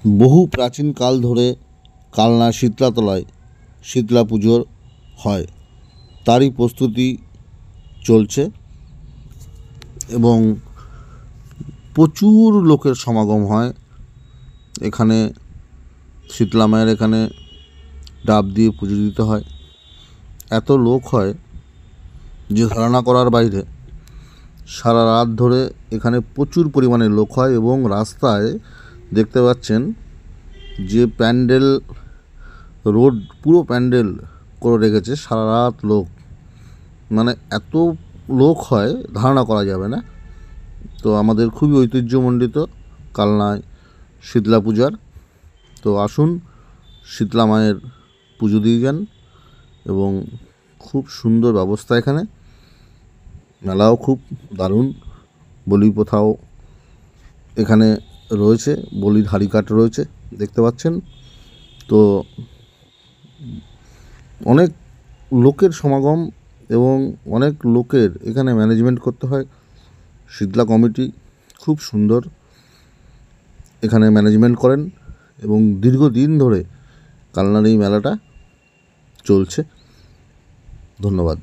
বহু প্রাচীনকাল ধরে কালনা শীতলাতলায় শীতলা পুজোর হয়, তারই প্রস্তুতি চলছে এবং প্রচুর লোকের সমাগম হয় এখানে। শীতলা মায়ের এখানে ডাব দিয়ে পুজো দিতে হয়, এত লোক হয় যে ধারণা করার বাইরে। সারা রাত ধরে এখানে প্রচুর পরিমাণে লোক হয় এবং রাস্তায় দেখতে পাচ্ছেন যে প্যান্ডেল, রোড পুরো প্যান্ডেল করে রেখেছে, সারা রাত লোক, মানে এত লোক হয় ধারণা করা যাবে না। তো আমাদের খুবই ঐতিহ্যমণ্ডিত কালনায় শীতলা পূজার। তো আসুন শীতলা মায়ের পুজো দিয়ে যান এবং খুব সুন্দর ব্যবস্থা এখানে, মেলাও খুব দারুণ, বলি প্রথাও এখানে রয়েছে, বলির হাড়িকাঠ রয়েছে দেখতে পাচ্ছেন। তো অনেক লোকের সমাগম এবং অনেক লোকের এখানে ম্যানেজমেন্ট করতে হয়। শীতলা কমিটি খুব সুন্দর এখানে ম্যানেজমেন্ট করেন এবং দীর্ঘদিন ধরে কালনার এই মেলাটা চলছে। ধন্যবাদ।